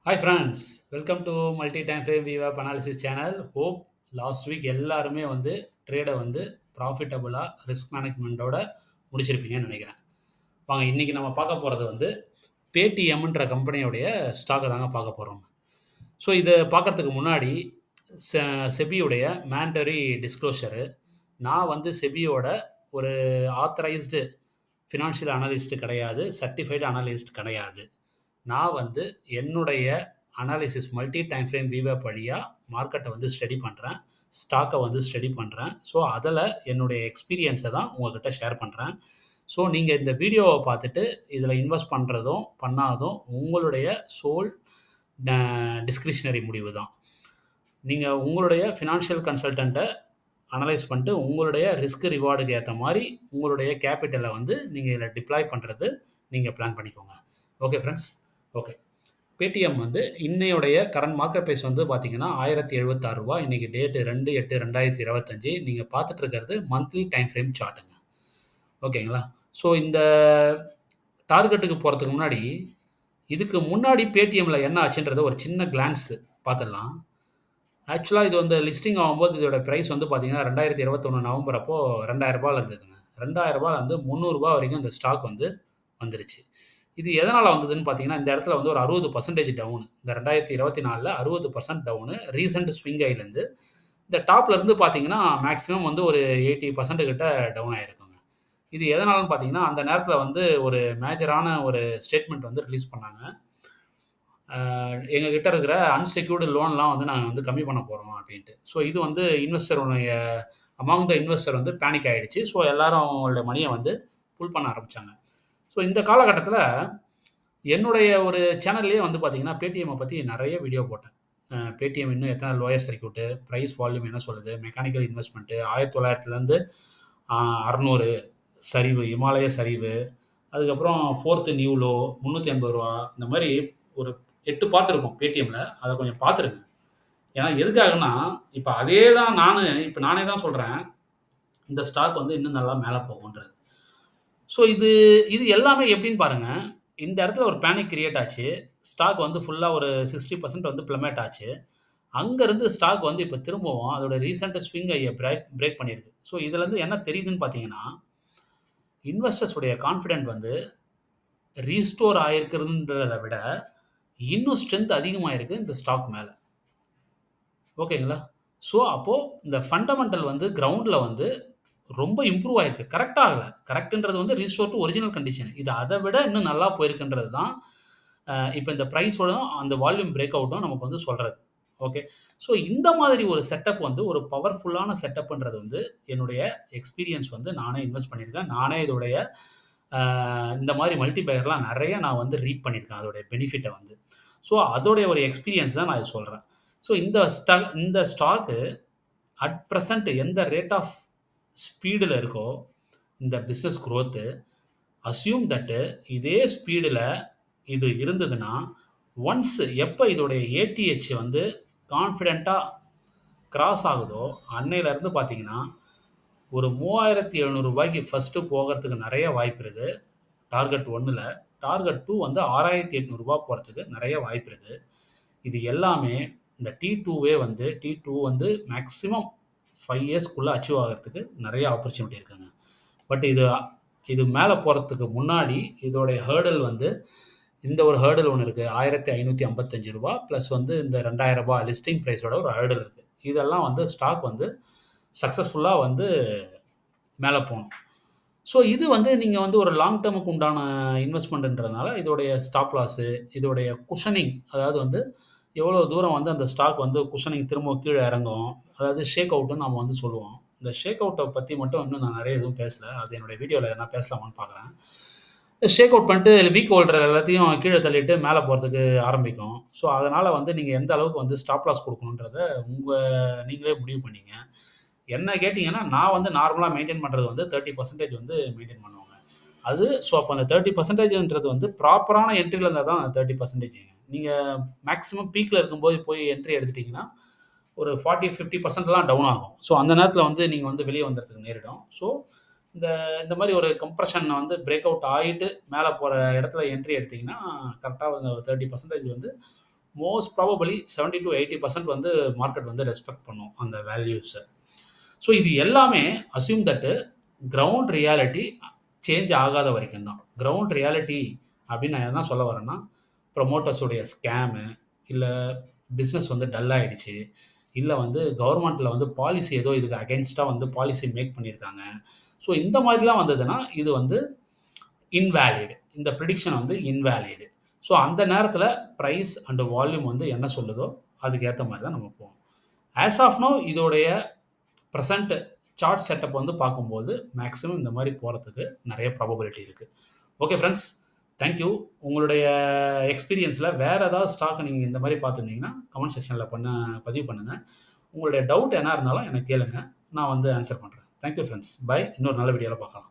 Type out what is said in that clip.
Hi friends, welcome to multi time frame VWAP analysis channel. Hope last week எல்லாருமே வந்து ட்ரேடை வந்து ப்ராஃபிட்டபுளாக risk மேனேஜ்மெண்ட்டோட முடிச்சிருப்பீங்கன்னு நினைக்கிறேன். வாங்க இன்னைக்கு நம்ம பார்க்க போகிறது வந்து பேடிஎம்ன்ற கம்பெனியோடைய ஸ்டாக்கை தாங்க பார்க்க போகிறோம். ஸோ இதை பார்க்கறதுக்கு முன்னாடி செபியோடைய மேண்டரி டிஸ்க்ளோஷரு, நான் வந்து செபியோட ஒரு ஆத்தரைஸ்டு ஃபினான்ஷியல் அனலிஸ்ட் கிடையாது, சர்டிஃபைடு அனலிஸ்ட் கிடையாது. நான் வந்து என்னுடைய அனாலிசிஸ் மல்டி டைம் ஃப்ரேம் விவேப் வழியாக மார்க்கெட்டை வந்து ஸ்டடி பண்ணுறேன், ஸ்டாக்கை வந்து ஸ்டடி பண்ணுறேன். ஸோ அதில் என்னுடைய எக்ஸ்பீரியன்ஸை தான் உங்ககிட்ட ஷேர் பண்ணுறேன். ஸோ நீங்கள் இந்த வீடியோவை பார்த்துட்டு இதில் இன்வெஸ்ட் பண்ணுறதும் பண்ணாதும் உங்களுடைய சோல் டிஸ்கிரிஷனரி முடிவு தான். நீங்கள் உங்களுடைய ஃபினான்ஷியல் கன்சல்டண்ட்டை அனலைஸ் பண்ணிட்டு உங்களுடைய ரிஸ்க் ரிவார்டுக்கு ஏற்ற மாதிரி உங்களுடைய கேபிட்டலை வந்து நீங்கள் இதில் டிப்ளாய் பண்ணுறது நீங்கள் பிளான் பண்ணிக்கோங்க. Okay friends. ஓகே, பேடிஎம் வந்து இன்னையுடைய கரண்ட் மார்க்கெட் ப்ரைஸ் வந்து பார்த்தீங்கன்னா ரூ. 1076. இன்றைக்கி டேட்டு 2/8/2025. நீங்கள் பார்த்துட்டு இருக்கிறது மந்த்லி டைம் ஃப்ரேம் சார்ட்டுங்க. ஓகேங்களா? ஸோ இந்த டார்கெட்டுக்கு போகிறதுக்கு முன்னாடி இதுக்கு முன்னாடி பேடிஎம்மில் என்ன ஆச்சுன்றதை ஒரு சின்ன கிளான்ஸ் பார்த்துடலாம். ஆக்சுவலாக இது வந்து லிஸ்டிங் ஆகும்போது இதோட ப்ரைஸ் வந்து பார்த்தீங்கன்னா 2021 நவம்பர் அப்போ ரூ. 2000 இருந்ததுங்க. ரூ. 2000 வந்து ரூ. 300 வரைக்கும் இந்த ஸ்டாக் வந்து வந்துருச்சு. இது எதனால் வந்ததுன்னு பார்த்தீங்கன்னா, இந்த இடத்துல வந்து ஒரு 60% டவுனு. இந்த 2024ல் 60% டவுனு. ரீசெண்ட் ஸ்விங் ஹைலேருந்து இந்த டாப்ல இருந்து பார்த்தீங்கன்னா மேக்ஸிமம் வந்து ஒரு 80% கிட்ட டவுன் ஆயிருக்குங்க. இது எதனாலன்னு பார்த்தீங்கன்னா, அந்த நேரத்தில் வந்து ஒரு மேஜரான ஒரு ஸ்டேட்மெண்ட் வந்து ரிலீஸ் பண்ணாங்க. எங்ககிட்ட இருக்கிற அன்செக்யூர்டு லோன்லாம் வந்து நாங்கள் வந்து கம்மி பண்ண போகிறோம் அப்படின்ட்டு. ஸோ இது வந்து இன்வெஸ்டருடைய அமாங் த இன்வெஸ்டர் வந்து பேனிக் ஆகிடுச்சு. ஸோ எல்லாரும் அவங்களோட மணியை வந்து புல் பண்ண ஆரம்பித்தாங்க. ஸோ இந்த காலகட்டத்தில் என்னுடைய ஒரு சேனல்லேயே வந்து பார்த்தீங்கன்னா பேடிஎம்மை பற்றி நிறைய வீடியோ போட்டேன். பேடிஎம் இன்னும் எத்தனை லோயர் சர்க்யூட்டு, ப்ரைஸ் வால்யூம் என்ன சொல்லுது, மெக்கானிக்கல் இன்வெஸ்ட்மெண்ட்டு, 1900லேருந்து 600 சரிவு, இமாலய சரிவு, அதுக்கப்புறம் ஃபோர்த்து நியூ லோ ரூ. 380. இந்த மாதிரி ஒரு 8 பார்ட் இருக்கும் பேடிஎம்மில். அதை கொஞ்சம் பார்த்துருங்க. ஏன்னா எதுக்காகன்னா, இப்போ அதே தான் நானே தான் சொல்கிறேன், இந்த ஸ்டாக் வந்து இன்னும் நல்லா மேலே போகுன்றது. ஸோ இது இது எல்லாமே எப்படின்னு பாருங்கள். இந்த இடத்துல ஒரு பேனிக் கிரியேட் ஆச்சு. ஸ்டாக் வந்து ஃபுல்லாக ஒரு 60% வந்து ப்ளமேட் ஆச்சு. அங்கேருந்து ஸ்டாக் வந்து இப்போ திரும்பவும் அதோட ரீசெண்ட் ஸ்விங் ஐயை பிரேக் பண்ணியிருக்கு. ஸோ இதுலேருந்து என்ன தெரியுதுன்னு பார்த்தீங்கன்னா, இன்வெஸ்டர்ஸ் உடைய கான்ஃபிடென்ட் வந்து ரீஸ்டோர் ஆயிருக்குன்றதை விட இன்னும் ஸ்ட்ரென்த் அதிகமாயிருக்கு இந்த ஸ்டாக் மேலே. ஓகேங்களா? ஸோ அப்போது இந்த ஃபண்டமெண்டல் வந்து கிரவுண்டில் வந்து ரொம்ப இம்ப்ரூவ் ஆயிருக்கு. கரெக்ட் ஆகல. கரெக்ட்ன்றது வந்து ரீஸ்டோர் டூ ஒரிஜினல் கண்டிஷன். இது அதை விட இன்னும் நல்லா போயிருக்குன்றது தான் இப்போ இந்த ப்ரைஸோடும் அந்த வால்யூம் பிரேக் அவுட்டும் நமக்கு வந்து சொல்கிறது. ஓகே. ஸோ இந்த மாதிரி ஒரு செட்டப் வந்து ஒரு பவர்ஃபுல்லான செட்டப்ன்றது வந்து என்னுடைய எக்ஸ்பீரியன்ஸ் வந்து நானே இன்வெஸ்ட் பண்ணியிருக்கேன். நானே இதோடைய இந்த மாதிரி மல்டிபேயர்லாம் நிறைய நான் வந்து ரீட் பண்ணியிருக்கேன் அதோடைய பெனிஃபிட்டை வந்து. ஸோ அதோடைய ஒரு எக்ஸ்பீரியன்ஸ் தான் நான் இது சொல்கிறேன். ஸோ இந்த ஸ்டாக்கு அட் ப்ரெசென்ட் எந்த ரேட் ஆஃப் ஸ்பீடில் இருக்கோ இந்த பிஸ்னஸ் க்ரோத்து, அஸ்யூம் தட்டு இதே ஸ்பீடில் இது இருந்ததுன்னா, ஒன்ஸ் எப்போ இதோடைய ஏடிஹெச் வந்து கான்ஃபிடென்ட்டாக கிராஸ் ஆகுதோ, அன்னையிலேருந்து பார்த்தீங்கன்னா, ஒரு ரூ. 3700 ஃபஸ்ட்டு போகிறதுக்கு நிறைய வாய்ப்பு இருக்குது. டார்கெட் 1ல். டார்கெட் 2 வந்து ரூ. 6800 போகிறதுக்கு நிறைய வாய்ப்பு இருக்குது. இது எல்லாமே இந்த T2வே வந்து T2 வந்து மேக்ஸிமம் 5 இயர்ஸ்க்குள்ளே அச்சீவ் ஆகிறதுக்கு நிறைய ஆப்பர்ச்சுனிட்டி இருக்குங்க. பட் இது மேலே போகிறதுக்கு முன்னாடி இதோடைய ஹேர்டல் வந்து இந்த ஒரு ஹேர்டல் ஒன்று இருக்குது. ரூ. 1555 ப்ளஸ் வந்து இந்த ரூ. 2000 லிஸ்டிங் ப்ரைஸோட ஒரு ஹேர்டல் இருக்குது. இதெல்லாம் வந்து ஸ்டாக் வந்து சக்ஸஸ்ஃபுல்லாக வந்து மேலே போகணும். ஸோ இது வந்து நீங்கள் வந்து ஒரு லாங் டேர்முக்கு உண்டான இன்வெஸ்ட்மெண்ட்ன்றதுனால இதோடைய ஸ்டாப் லாஸு, இதோடைய குஷனிங், அதாவது வந்து எவ்வளோ தூரம் வந்து அந்த ஸ்டாக் வந்து குஷனிங் திரும்ப கீழே இறங்கும், அதாவது ஷேக் அவுட்டுன்னு நம்ம வந்து சொல்லுவோம். இந்த ஷேக் அவுட்டை பற்றி மட்டும் இன்னும் நான் நிறைய எதுவும் பேசலை. அது என்னுடைய வீடியோவில் நான் பேசலாமான்னு பார்க்குறேன். ஷேக் அவுட் பண்ணிட்டு வீக் ஹோல்டர் எல்லாத்தையும் கீழே தள்ளிட்டு மேலே போகிறதுக்கு ஆரம்பிக்கும். ஸோ அதனால் வந்து நீங்கள் எந்த அளவுக்கு வந்து ஸ்டாப் லாஸ் கொடுக்கணுன்றத நீங்களே முடிவு பண்ணிங்க. என்ன கேட்டிங்கன்னா, நான் வந்து நார்மலாக மெயின்டைன் பண்ணுறது வந்து 30% வந்து மெயின்டைன் பண்ணுவாங்க. அது ஸோ அப்போ அந்த 30%ன்றது வந்து ப்ராப்பரான என்ட்ரியில் இருந்தால் தான் 30%. நீங்கள் மேக்ஸிமம் பீக்கில் இருக்கும்போது போய் என்ட்ரி எடுத்துட்டிங்கன்னா, ஒரு 40, 50%லாம் டவுன் ஆகும். ஸோ அந்த நேரத்தில் வந்து நீங்கள் வந்து வெளியே வந்துடுறதுக்கு நேரிடும். ஸோ இந்த இந்த மாதிரி ஒரு கம்ப்ரஷன் வந்து பிரேக் அவுட் ஆகிட்டு மேலே போகிற இடத்துல என்ட்ரி எடுத்திங்கன்னா, கரெக்டாக வந்து 30% வந்து மோஸ்ட் ப்ராபபிலி 70-80% வந்து மார்க்கெட் வந்து ரெஸ்பெக்ட் பண்ணும் அந்த வேல்யூஸை. ஸோ இது எல்லாமே அஸ்யூம் தட்டு கிரவுண்ட் ரியாலிட்டி சேஞ்ச் ஆகாத வரைக்கும் தான். கிரவுண்ட் ரியாலிட்டி அப்படின்னு நான் என்ன சொல்ல வரேன்னா, ப்ரொமோட்டர்ஸுடைய ஸ்கேமு, இல்லை பிஸ்னஸ் வந்து டல் ஆயிடுச்சு, இல்லை வந்து கவர்மெண்ட்டில் வந்து பாலிசி ஏதோ இதுக்கு அகென்ஸ்டாக வந்து பாலிசி மேக் பண்ணியிருக்காங்க. ஸோ இந்த மாதிரிலாம் வந்ததுன்னா இது வந்து இன்வேலிட். இந்த ப்ரிடிக்ஷன் வந்து இன்வேலிட். ஸோ அந்த நேரத்தில் ப்ரைஸ் அண்ட் வால்யூம் வந்து என்ன சொல்லுதோ அதுக்கு ஏற்ற மாதிரி தான் நம்ம போவோம். ஆஸ் ஆஃப் நோ இதோடைய ப்ரெசென்ட் சார்ட் செட்டப் வந்து பார்க்கும்போது மேக்ஸிமம் இந்த மாதிரி போகிறதுக்கு நிறைய ப்ராபபிலிட்டி இருக்குது. Okay friends, thank you. உங்களுடைய எக்ஸ்பீரியன்ஸில் வேறு ஏதாவது ஸ்டாக் நீங்கள் இந்த மாதிரி பார்த்துருந்தீங்கன்னா கமெண்ட் செக்ஷனில் பதிவு பண்ணுங்கள். உங்களுடைய டவுட் என்ன இருந்தாலும் எனக்கு கேளுங்க, நான் வந்து ஆன்சர் பண்ணுறேன். Thank you friends, bye. இன்னொரு நல்ல வீடியோவில் பார்க்கலாம்.